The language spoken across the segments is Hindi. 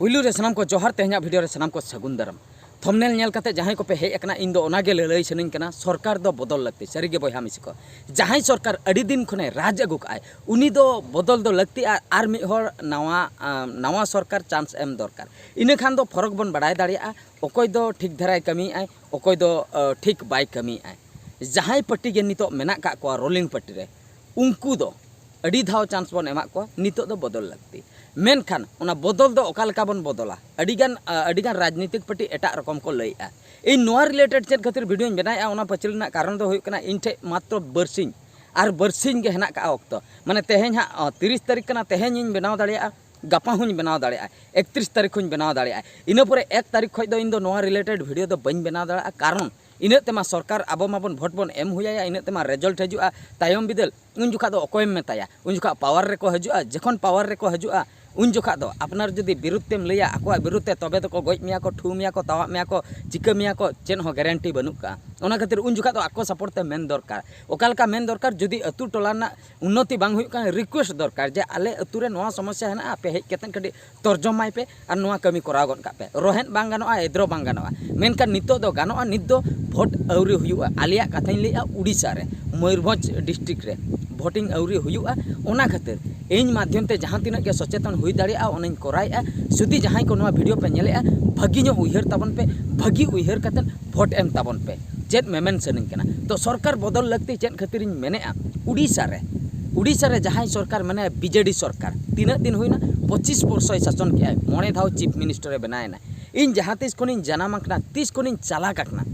पुलू रे सनाम को जोहार तेहना वीडियो रे सनाम को सगुन दाराम थंबनेल नेल काते जहां को पे हेज अकना इन दो ओनागे ललई सनिन कना सरकार दो बदल लगती सरीगे बयहा मिसी को जहां सरकार अड़ी दिन खने राज अगु काय उनी दो बदल दो लगती आर मि हर नवा सरकार चांस एम दरकार इने खान दो फरक बन बाड़ाय दाड़िया अकोय दो ठीक धराय कमी आय अकोय दो ठीक बाय कमी आय जहां पट्टी गे नितो मेना का को रोलिंग पट्टी रे उनको दो अड़ी धाव चांस बन एमा को नितो दो बदल लगती मेनखान उना बदल दो ओका लेका बन बदला अड़ीगान राजनीतिक पार्टी एटा रकम को लैया इन नोआ रिलेटेड चेक खातिर वीडियो बनाया उना पचलना कारण दो हुयुक कना इन ठे मात्र बरसिंग आर बरसिंग गे हेना का वक्त माने तेहें हा 30 तारीख कना तेहें इन बनाव दाड़िया गापा हुन बनाव दाड़िया 31 तारीख हुन बनाव दाड़िया इना परे 1 तारीख खय दो इन दो नोआ रिलेटेड वीडियो दो बन बनाव दाड़िया कारण इना तेमा सरकार अब माबन भोट बन एम हुया इना तेमा रिजल्ट हजुआ तायम बिदल उन जुखा दो अकोयम मेताया उन जुखा पावर रे को हजुआ जखन पावर रे को हजुआ उन जोखा दो अपनार जुदी विरुद्धेम लैया आको विरुद्धे तबे तो गज मिया को ठू मिया को तावा मिया को चिका मिया को चेन हो गारंटी बनुका ओना खातिर उन जोखा दो आको सपोर्ट ते मेन दरकार ओकालका मेन दरकार जुदी अतु टोलाना उन्नति बांग हुई का रिक्वेस्ट दरकार जे आले अतु रे नोआ समस्या हेना आपे हेज केतन कडी तर्जमाय पे और नोआ कमी कराव गन का पे रोहेन बांग गानोआ एद्रो बांग गानोआ मेनका नितो दो गानोआ नित दो भोट अवरी हुयुआ आलिया कथाइन लैया उड़ीसा रे मयूरभंज डिस्ट्रिक्ट रे भोटिंग अवरी हुयुआ ओना खातिर इन माध्यम ते जहां तिना के सचेतन हुई दाड़िया ओनाइन कराया सुदी जहां को नोआ वीडियो पे नेलेआ भागी नो उयहर ताबन पे भागी उयहर कतन भोट एम ताबन पे चेत मेमेन सनिन कना तो सरकार बदल लगती चेत खातिर इन मेनेआ उड़ीसा रे जहां सरकार माने बीजेडी सरकार तीना दिन हुईना 25 वर्ष शासन के मोने धाव चीफ मिनिस्टर बनायना इन जहां तीस कोनिन जनामकना 30 कोनिन चालाक अकना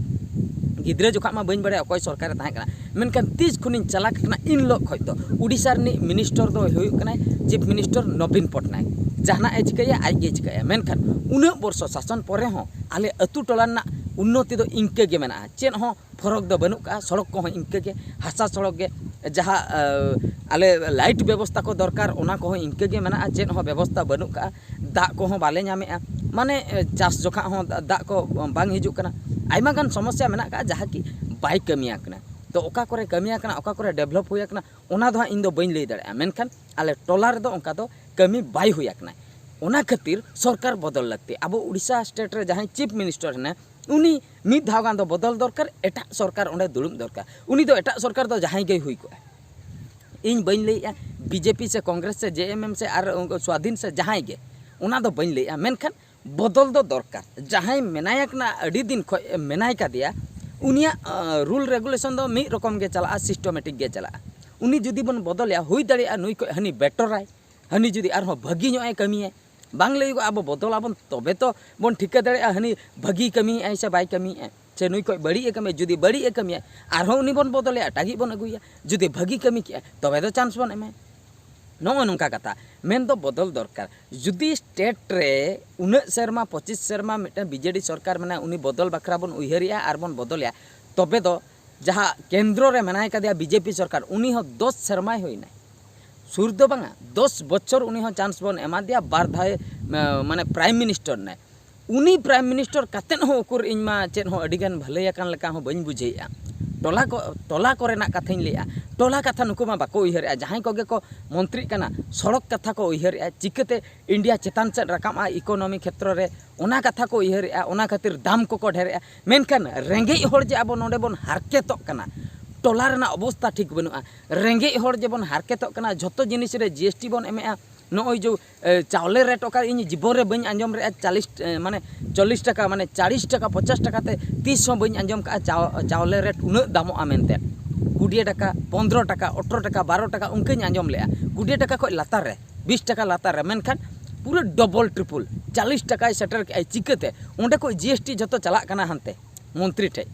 गिद्रे जोखा मा बन बड़े अकोय सरकार ताहे कना मेनकान 30 खुनिन चालाक कना इन लोग खय तो उड़ीसा रे मिनिस्टर दो हुई कना चीफ मिनिस्टर नवीन पटनायक जहाना ए चिकाया आज गे चिकाया मेनखान उना वर्ष शासन परे हो आले अतु टोलाना उन्नति दो इनके गे मेना चेन हो फरक दो बनुक का सड़क को इनके गे हासा सड़क गे जहाँ आले लाइट व्यवस्था को दरकार ओना को इनके गे मेना चेन हो व्यवस्था बनुक का दा को बाले नामेआ माने चास जोखा हो दा को बांग हिजुक कना आयमा गान समस्या मेना का जहाँ की बाय कमिया कना तो ओका करे कमिया कना ओका करे डेवलप हुया कना ओना दो इन दो बइन लई दाड़े मेनखान आले टोला रे दो ओका दो कमी बाय हुया कना ओना खातिर सरकार बदल लगती अब उड़ीसा स्टेट रे जहां चीफ मिनिस्टर है उनी मिद धाव गान दो बदल दरकार एटा सरकार ओंडे दुड़ुम दरकार उनी दो एटा सरकार दो जहां गई हुई को इन बइन लईया बीजेपी से कांग्रेस से जेएमएम से और स्वाधीन से जहां गे ओना दो बइन लईया मेनखान बदल दो दरकार जहां मेनाया कना अड़ी दिन खय मेनाय का दिया उनिया रूल रेगुलेशन दो मी रकम गे चला सिस्टमेटिक गे चला उनी जुदी बन बदलया हुई दाड़िया नुई को हनी बेटराय हनी जुदी आर भागी नो कमी बांग लई को अब बदल आबन तबे तो बन ठिका दाड़िया हनी भागी कमी ऐ से बाय कमी से नुई को बड़ी ए कमी जुदी बड़ी ए कमी आर उनी बन बदलया टागी बन अगुया जुदी भागी कमी के तबे तो चांस बन एमे नो नौका कथा मेन दो बदल दरकार जुदी स्टेट रे उन सेरमा 25 सेरमा मिटे बीजेडी सरकार माने उनी बदल बखरा बन उयहरिया आर बन बदलया तबे दो जहाँ केंद्र रे मेनाय का दिया बीजेपी सरकार उनी हो 10 सेरमा होइना सुर दो बांगा 10 बच्चर उनी हो चांस बन एमा दिया बार धाय माने प्राइम मिनिस्टर ने उनी प्राइम मिनिस्टर कतेन हो उकुर इनमा चेन हो अडिगान भलैया कान लेका हो बइन बुझेया टोला कोरेना कथाइन लिया टोला कथा नुकु मा बाको उयहर जहां कोगे को मंत्री कना सड़क कथा को उयहर चिकते इंडिया चेतान से रकामा इकोनॉमी क्षेत्र रे ओना कथा को उयहर ओना खातिर दाम को ढेर मेनखान रेंगे हर जे अब नोडे बन हारकेतक कना टोला रेना अवस्था ठीक बनुआ रेंगे हर जे बन हारकेतक कना झतो जिनिस रे जीएसटी बन एमेआ नोय जो चावले रेट ओका इन जीवन रे बन आंजम रे 40 माने 40 टका माने 40 टका 50 टका ते 30 हो बन आंजम का चावले रेट उन दामोआ मेनते 20 टका 15 टका 18 टका 12 टका उनके आंजम ले 20 टका खय लातार रे 20 टका लातार रे मेनखान पूरा डबल ट्रिपल 40 टका सेटर के चिकते ओंडे को जीएसटी जतो चला कना हनते मंत्री ठे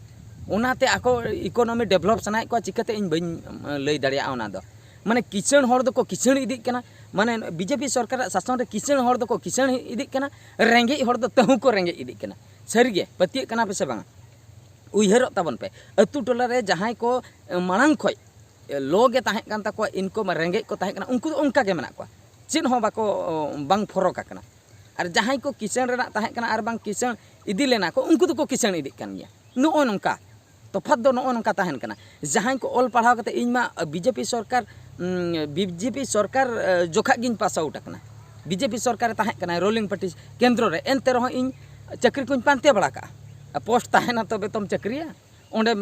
ओनाते आको इकोनॉमी डेवलप सनाय को चिकते इन बन लई दाड़िया ओना दो माने किसान हर दो को किसान इदी कना माने बीजेपी सरकार शासन रे किसान हर दो को किसान इदी कना रेंगे हर दो तहु को रेंगे इदी कना सरीगे पतिये कना पे से बांगा उयहर ताबन पे अतु टोला रे जहां को मांग खय लोगे ताहे कान ताको इनको रेंगे को ताहे कना उनको उनका के मेना को चिन हो बाको बांग फरक कना और जहां को किसान रे ताहे कना और बांग किसान इदी लेना को उनको तो को किसान इदी कन गया नो नंका तफात दो नो नंका ताहेन कना जहां को ऑल पढ़ाव कते इनमा बीजेपी सरकार जोखा गिन पास आउट कना बीजेपी सरकार तहना रोलिंग पार्टी केंद्र रे एनते रहो इन चाकरी को पांते बड़ा का पोस्ट तहना तबे तुम चाकरिया ओंडे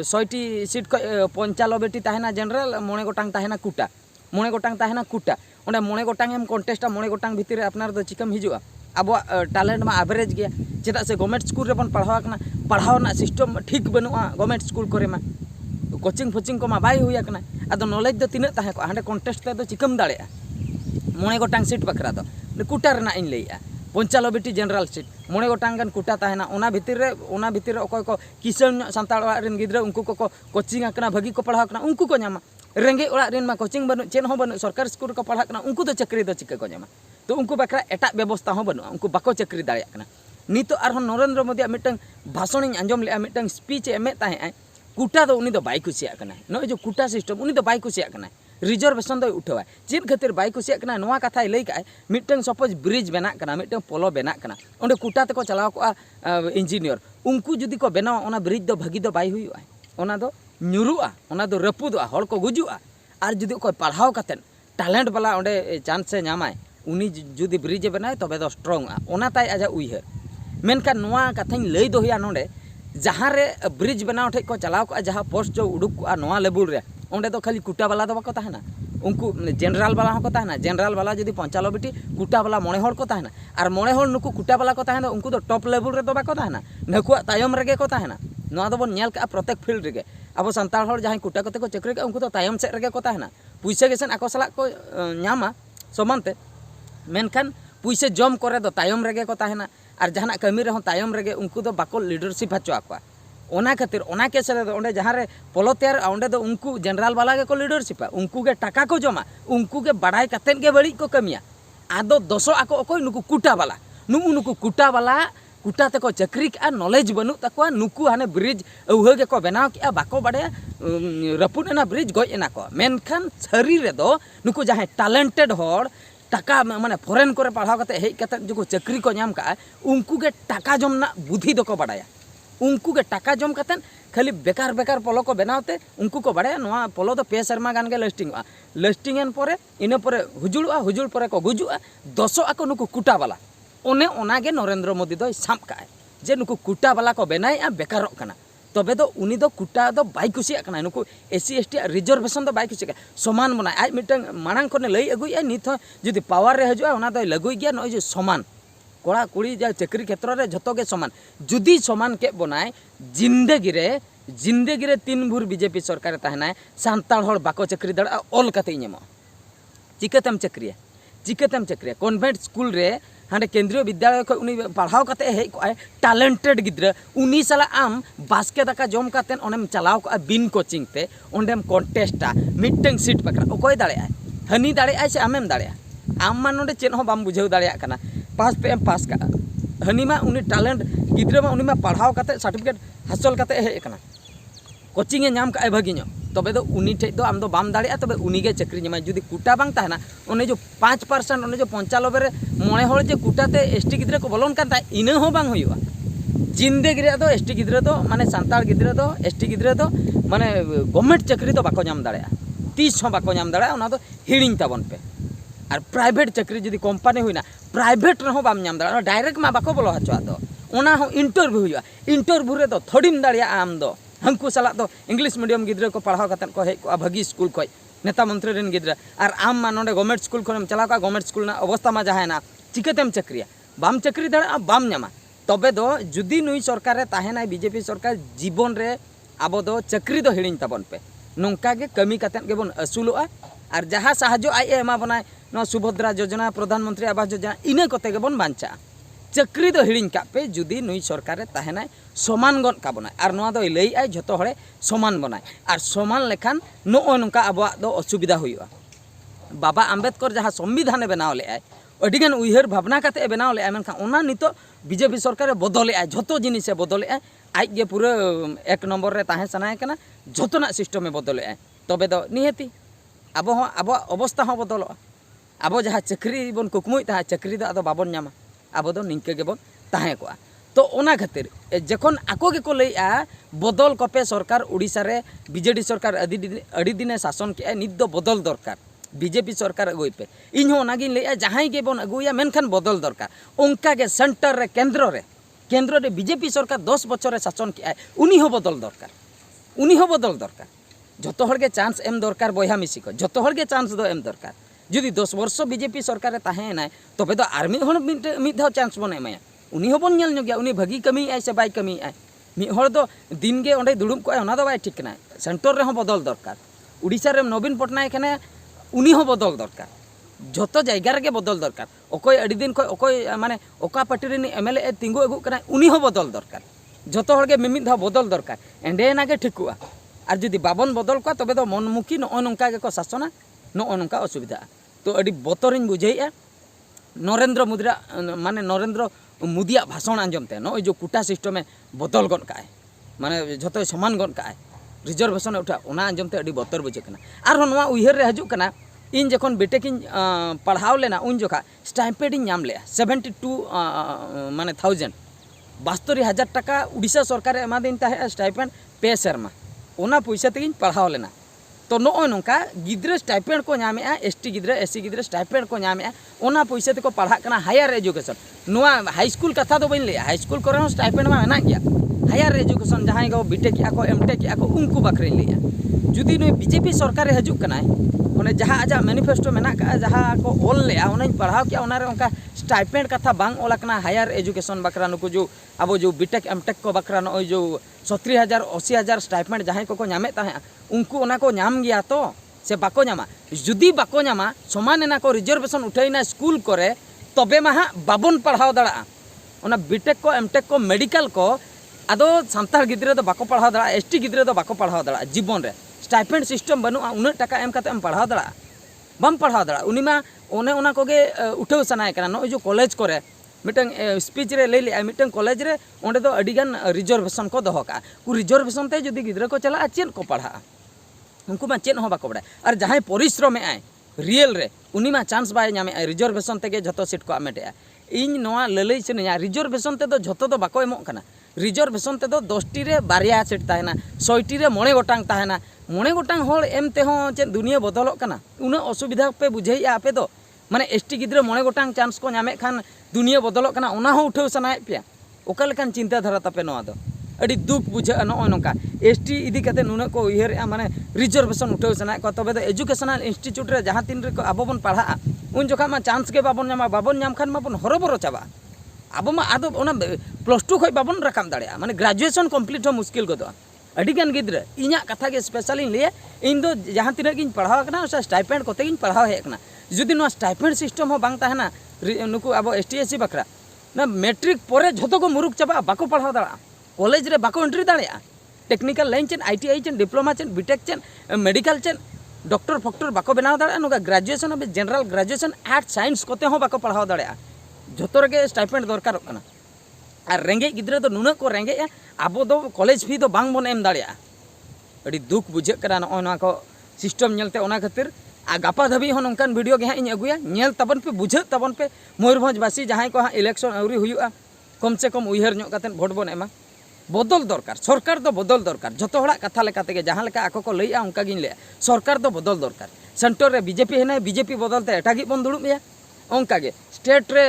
100टी सीट को 95टी तहना जनरल 9 गोटांग तहना कुटा 9 गोटांग तहना कुटा ओंडे 9 गोटांग एम कॉन्टेस्ट 9 गोटांग भितर अपनार दो चिकम हिजुआ अब टैलेंट मा एवरेज गया चेदा से गवर्नमेंट स्कूल रे बन पढ़ावना सिस्टम ठीक बनुआ गवर्नमेंट स्कूल करे मा कोचिंग फोचिंग को मा बाय हुई कना आदो नॉलेज दो तीना ताहे को हांडे कॉन्टेस्ट ते दो चिकम दाड़ेया 9 गोटांग सीट बकरा दो कुटा रेना इन लैया 95टी जनरल सीट 9 गोटांग गन कुटा ताहेना ओना भितर रे अकोय को किसान सांताल ओड़ा रेन गिद्रा उनको को कोचिंग आकना भागी को पढ़ाव कना उनको को न्यामा रेंगे ओड़ा रेन मा कोचिंग बनु चेन हो बनु सरकार स्कूल को पढ़ा कना उनको तो चाकरी दो चिका को न्यामा तो उनको बकरा एटा व्यवस्था हो बनु उनको बाको चाकरी दाड़े कना नितो आर नरेंद्र मोदी मिटंग भाषण आंजम ले मिटंग स्पीच एमे ताहे कुटा दो उनी दो बाई कुसिया कना नो जो कुटा सिस्टम उनी दो बाई कुसिया कना रिजर्वेशन दो उठावा चेद खातिर बाई कुसिया कना नोआ कथा लई का मिटंग सपोज ब्रिज बना कना मिटंग पोलो बना कना ओंडे कुटा ते को चलाव को इंजीनियर उनको जुदी को बनावा ओना ब्रिज दो भागी दो बाई हुईआ ओना दो न्युरुआ ओना दो रपुदआ हड़ को गुजुआ आर जुदी को पढ़ाव कतेन टैलेंट वाला ओंडे चांस से नामाय उनी जुदी ब्रिज बनाय तबे दो स्ट्रॉंग ओना ताई आजा उइहर मेनका नोआ कथाኝ लई दो हिया नोंडे जहाँ रे ब्रिज बनाव ठे को चलाव को जहाँ पोस्ट जो उडुक को नोआ लेवल रे ओंडे तो खाली कुटा वाला दो बाको ताहना उनको जनरल वाला को ताहना जनरल वाला जदी 95टी कुटा वाला 9 हड़ को ताहना और 9 हड़ नुकु कुटा वाला को ताहना उनको तो टॉप लेवल रे दो बाको ताहना नकुआ तायम रेगे को ताहना नोआ दो बन नेल का प्रत्येक फील्ड रेगे अब संताल हड़ जहाँ कुटा कते को चाकरी का उनको तो तायम से रेगे को ताहना पुइसा गेसन आको सला को न्यामा समानते मेनखान पुइसे जम करे दो तायम रेगे को ताहना और जहाँ कमी रहो तायम रेगे उनको तो बाको लीडरशिप हचो आको ओना खातिर ओना केस रे ओंडे जहाँ रे पोलो तैयार ओंडे दो उनको जनरल वाला के को लीडरशिप उनको के टाका को जमा उनको के बढ़ाई कतेन के बड़ी को कमिया आदो दोसो आको अकोय नुकु कुटा वाला नुकु कुटा वाला कुटा ते को चाकरी का नॉलेज बनु तको नुकु हाने ब्रिज उहे के को बनाव के बाको बड़े रपुना ब्रिज गय एना को मेनखान छरी रे दो नुकु जहाँ टैलेंटेड हड़ टाका माने फॉरेन करे पढ़ाव कते हेज कते जो चाकरी को नाम का उनको के टाका जमना बुद्धि दो को बड़ाया उनको के टाका जम कते खाली बेकार बेकार पोलो को बनावते उनको को बड़ाया नोआ पोलो तो 5 शर्मा गान के लास्टिंग एन परे इन परे हुजुल परे को गुजुआ दसो आको नुकु कुटा वाला ओने ओना के नरेंद्र मोदी दो साम का जे नुकु कुटा वाला को बनाया बेकार कना तबे दो उनी दो कुटा दो बाई कुसिया कना नुकु एससी एसटी रिजर्वेशन दो बाई कुसिया समान बना आज मिटंग मांग को लई अगुया नित जदि पावर रे हजुआ ओना दो लगुई गया नय जो समान कोड़ा कुड़ी जा चाकरी क्षेत्र रे जतो के समान जुदी समान के बनाए जिंदगी रे 3 भूर बीजेपी सरकार तहना सांताल हड़ बाको चाकरी दड़ा ऑल कते नेमो चिकतम चाकरी कॉन्वेंट स्कूल रे हाँ केंद्रीय विद्यालय को उनी पढ़ाव कते हेज को टैलेंटेड गिद्रा उनी साला आम बास्के दाका जम कते ओनेम चलाव को बिन कोचिंग ते ओंडेम कॉन्टेस्टा मिटंग सीट बकरा ओकोय दाड़े हनी दाड़े से आमेम दाड़े आम मा नोडे चेन हो बाम बुझाव दाड़े कना पास पे एम पास का हनी मा उनी टैलेंट गिद्रा मा उनी मा पढ़ाव कते सर्टिफिकेट हासिल कते हेज कना कोचिंग नाम का भागी तबे दो उनी ठे दो आम दो बाम दाड़े तबे उनी के चाकरी जमा जुदी कुटा बांग ताहना ओने जो 5% ओने जो 95 रे 9 हड़ जे कुटाते एसटी गिद्रा को बोलन कान ता इना हो बांग हुआ जिंदगी रे दो एसटी गिद्रा दो माने सांताल गिद्रा दो एसटी गिद्रा दो माने गवर्नमेंट चाकरी दो बाको नाम दाड़े 30 हो बाको नाम दाड़े ओना दो हिड़िंग ताबन पे और प्राइवेट चाकरी जुदी कंपनी हुईना प्राइवेट रहो बाम नाम दाड़े डायरेक्ट मा बाको बोलो हचो दो ओना हो इंटरव्यू हुआ इंटरव्यू रे दो थोड़ीम दाड़े आम दो हंकु साला तो इंग्लिश मीडियम गिद्रा को पढ़ाव कते को हेज को भागी स्कूल को नेता मंत्री रेन गिद्रा और आम मा नोडे गवर्नमेंट स्कूल को चलाव का गवर्नमेंट स्कूल ना अवस्था मा जहाना चिकतेम चाकरिया बाम चाकरी दाड़ा बाम नामा तबे दो जुदी नुई सरकार रे ताहेना बीजेपी सरकार जीवन रे आबो दो चाकरी दो हिड़िंग ताबन पे नोंका के कमी कते के बन असुलोआ और जहाँ साहाय्य आई एमा बनाए न सुभद्रा योजना प्रधानमंत्री आवास योजना इना कते के बन बांचा चाकरी दो हिड़िंग का पे जुदी नुई सरकार ताहेना समान गन का बनाए और नोआ दो लई आय जतो हड़े समान बनाए और समान लेखान नो नोंका आबो दो असुविधा हुआ बाबा आम्बेडकर जहाँ संविधान बनाव ले आय अडिगान उइहर भावना काते बनाव ले आय मेनखान ओना नितो बीजेपी सरकार बदले आय जतो जिनिस बदले आय आज के पूरा 1 नंबर रे ताहे सनाय कना जतोना सिस्टम में बदले आय तबे दो निहती आबो अवस्था हो बदलो आबो जहाँ चाकरी बन कुकमुई ता चाकरी दो आदो बाबन नामा आबो दो निंके गेबन ताहे को तो ओना खातिर जखन आको के को लैया बदल कपे सरकार उड़ीसा रे बीजेडी सरकार अड़ी दिने शासन के नित दो बदल दरकार बीजेपी सरकार अगुई पे इन होनागिन ले जहां के बन अगुया मेनखान बदल दरकार उनका के सेंटर रे केंद्र रे बीजेपी सरकार 10 बछर शासन के उनी हो बदल दरकार जतो हर के चांस एम दरकार बया मिसी को जतो हर के चांस दो एम दरकार जुदी 10 वर्ष बीजेपी सरकार ताहेना तबे तो आर मिद धाव चांस बन एमाया उनी हो बन नेल गया उनी भागी कमी आय से बाय कमी आय मिद हर दो दिन गे ओंडे दुड़ुब को ओना दो बाय ठीक ना सेंटर रे हो बदल दरकार उड़ीसा रे नवीन पटनायक ने उनी हो बदल दरकार जतो जायगा रे बदल दरकार ओकोय अडी दिन को ओकोय माने ओका पार्टी रे एमएलए तिंगु अगु कना उनी हो बदल दरकार जतो हर के मिमिद धाव बदल दरकार एंडे ना के ठिकुआ और जुदी बाबन बदल को तबे तो मनमुखी नौ नंका के को शासना नौ नंका असुविधा तो अडी बतरिन बुझेया नरेंद्र मोदिया भाषण आंजमते नो जो कुटा सिस्टम में बदल गन काए माने जतो समान गन काए रिजर्वेशन उठा ओना आंजमते अडी बतर बुझे कना आर नोआ उइहर रे हजू कना इन जखन बेटे किन पढ़ाव लेना उन जोखा स्टाइपेंड इन नाम ले 72 माने 1000 72,000 टाका उड़ीसा सरकार एमा दिन ताहे स्टाइपेंड पे शर्मा ओना पैसा तेगिन पढ़ाव लेना तो नो नौका गिद्रे स्टाइपेंड को नामे एसटी गिद्रे एससी गिद्रे स्टाइपेंड को नामे ओना पैसा ते को पढ़ा कना हायर एजुकेशन नोआ हाई स्कूल कथा दो बइन ले हाई स्कूल करे स्टाइपेंड मा मेना गया हायर एजुकेशन जहां गो बीटेक या को एमटेक या को उनको बकरे ले जुदी नो बीजेपी सरकार रे हजू कना ओने जहां आजा मैनिफेस्टो मेना का जहां को ऑल ले ओने पढ़ाव किया ओना रे उनका स्टाइपेंड कथा बांग ओला कना हायर एजुकेशन बकरा नुको जो अब जो बीटेक एमटेक को बकरा नो जो 70,000 80,000 स्टाइपेंड जहां को नामे ताहे उनको ओना को नाम गया तो से बाको नामा जुदी बाको नामा समान ना को रिजर्वेशन उठाइना स्कूल करे तबे मा बाबन पढ़ाव दड़ा ओना बीटेक को एमटेक को मेडिकल को आदो सांताल गिद्रे तो बाको पढ़ाव दड़ा एसटी गिद्रे तो बाको पढ़ाव दड़ा जीवन रे स्टाइपेंड सिस्टम बनु उन्ना टाका एम काते एम पढ़ाव दड़ा बम पढ़ाव दड़ा उनी मा ओने ओना कोगे उठाव सनाय कना नो जो कॉलेज करे मिटंग स्पीच रे ले ले मिटंग कॉलेज रे ओंडे दो अडिगान रिजर्वेशन को दोहो का कु रिजर्वेशन ते जदी गिद्रा को चला चेन को पढ़ा उनको मा चेन हो बाको बड़ा और जहां परिश्रम में आए रियल रे उनी मा चांस बाय नामे रिजर्वेशन ते जतो सीट को आमेटे इन नोआ ललई सने रिजर्वेशन ते दो जतो दो बाको एमो कना रिजर्वेशन ते दो 10टी रे बारिया सीट ताहेना 6टी रे 9 गोटांग ताहेना 9 गोटांग होल एम ते हो चे दुनिया बदलक कना उना असुविधा पे बुझेया आपे दो माने एसटी गिद्रे 9 गोटांग चांस को नामे खान दुनिया बदलक कना उना हो उठाव सनाय पे ओका लेकान चिंता धारा तापे नोआ दो अड़ी दुख बुझा नो नोका एसटी इदी कते नुना को उयहर माने रिजर्वेशन उठाव सनाय को तबे दो एजुकेशनल इंस्टीट्यूट रे जहां तीन रे को आबो बन पढ़ा उन जोखा मा चांस के बाबन नाम खान माबन हरोबरो चाबा अब मा आदो ओना +2 खय बाबन रकाम दाड़िया माने ग्रेजुएशन कंप्लीट हो मुश्किल गदो अडिगान गिद्रे इना कथा के स्पेशली लिए इन दो जहां तीन गिन पढ़ाव कना उसा स्टाइपेंड कोते गिन पढ़ाव हे कना जुदी नो स्टाइपेंड सिस्टम हो बांग ताहना नुकु अब एसटी एससी बकरा ना मैट्रिक परे झतो को मुरुक चाबा बाको पढ़ाव दाड़ा कॉलेज रे बाको एंट्री दाड़िया टेक्निकल लाइन चेन आईटीआई चेन डिप्लोमा चेन बीटेक चेन मेडिकल चेन डॉक्टर फॉक्टर बाको बनाव दाड़ा नुका ग्रेजुएशन अब जनरल ग्रेजुएशन आर्ट साइंस कोते हो बाको पढ़ाव दाड़िया झतो रे स्टाइपेंड दरकार कना और रेंगे गिद्रे तो नुना को रेंगे आबो दो कॉलेज फी तो बांग बन एम दाड़िया अड़ी दुख बुझे करा नो को सिस्टम नेलते ओना खातिर आ गापा धाबी हो नंकान वीडियो गे हाँ अगुया नेल तबन पे बुझे तबन पे मयूरभंजवासी जहां को हाँ इलेक्शन आउरी हुआ कम से कम उयहर ᱧᱚᱜ कातेन भोट बन एमा बदल दरकार सरकार दो बदल दरकार जतो हड़ा कथा लेका तेगे जहां लेका आको को लइया उनका गिन ले सरकार दो बदल दरकार सेंटर रे बीजेपी हेने बीजेपी बदलते एटागी बन दुड़ुम या उनका गे स्टेट रे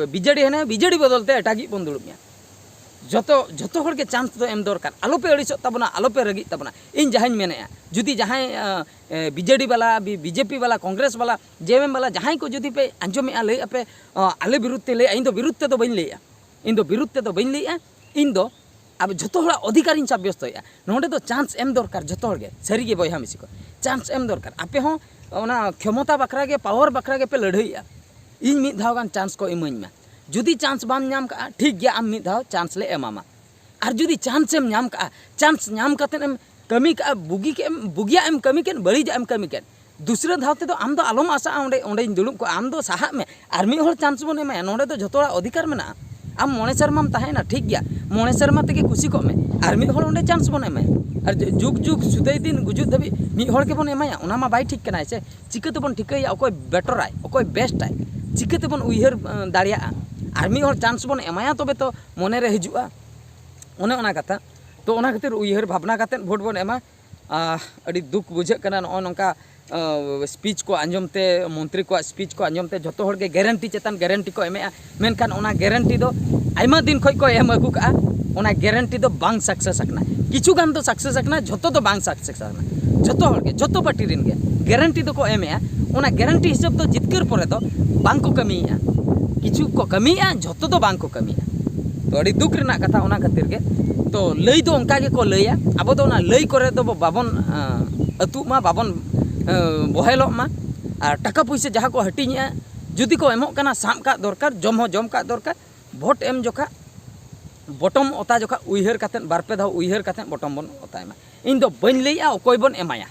बीजेडी हेने बीजेडी बदलते एटागी बन दुड़ुम या जतो हड़ के चांस तो एम दरकार आलो पे अड़िसो तबना आलो पे रगी तबना इन जहां मेने जुदी जहां बीजेडी वाला बीजेपी वाला कांग्रेस वाला जेएमएम वाला जहां को जुदी पे आंजोमे लई आपे आले विरुद्धते लई इन दो विरुद्धते तो बइन लईया इन दो विरुद्धते तो बइन लईया इन दो अब जतो हड़ा अधिकार इन साब्यस्त होया नोडे तो चांस एम दरकार जतो हड़ के सरी के बयहा मिसी को चांस एम दरकार आपे हो ओना क्षमता बकरा के पावर बकरा के पे लड़ाईया इन मिद धाव गान चांस को इमाइन में जुदी चांस बाम नाम का ठीक गया आम मिद धाव चांस ले एमामा और जुदी चांस एम नाम का चांस नाम काते एम कमी का बुगी के बुगिया एम कमी के बड़ी एम कमी के दूसरे धाव ते तो आम दो आलम आशा ओंडे ओंडे दुड़ुब को आम दो साहा में और मिद हड़ चांस बन एमा नोडे तो जतो अधिकार मेना आम मोने शर्माम ताहेना ठीक गया मोने शर्मा तेगे खुशी को में और मिद हड़ ओंडे चांस बन एमा और जुग जुग सुदै दिन गुजुद धबी मिद हड़ के बन एमाया ओना मा बाई ठीक कनाय से चिकते बन ठिकैया ओकोय बेटर आय ओकोय बेस्ट आय चिकते बन उयहर दाड़िया और मिद हड़ चांस बन एमाया तबे तो मने रे हिजुआ ओने ओना कथा तो ओना खातिर उयहर भावना काते भोट बन एमा अड़ी दुख बुझे कना नो नंका स्पीच को आंजमते मंत्री को स्पीच को आंजमते जो हर के गारंटी चेतान गारंटी को एमेआ मेनखान ओना गारंटी दो आयमा दिन खय को एम अगु का ओना गारंटी दो बांग सक्सेस आकना किछु गान दो सक्सेस आकना झोतो दो बांग सक्सेस आकना झोतो हर के झोतो पार्टी रिन के गारंटी दो को एमेआ ओना गारंटी हिसाब दो जितकर परे दो बांग को कमीया किछु को कमीया झोतो दो बांग को कमीया तो अड़ी दुख रेना कथा ओना खातिर के तो लई दो उनका के को लइया अब दो ना लई करे दो बाबन अतु मा बाबन बहेलो मा और टाका पैसा जहाँ को हटिंगा जुदी को एमोग कना साम का दरकार जम हो जम का दरकार भोट एम जोखा बटम ओता जोखा उइहर कातेन बारपे धाव उइहर कातेन बटम बन ओतायमा इन दो बन लइया ओकोय बन एमाया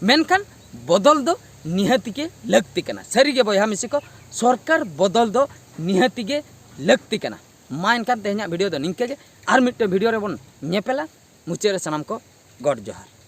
मेनखान बदल दो निहाती के लगती कना सारी के बयहा मिसी को सरकार बदल दो निहाती के लगती कना मा एनखान तेहना वीडियो दो निंके गे आर मिट्टे वीडियो रे बन नेपेला मुचे रे सनाम को गॉड जोहार।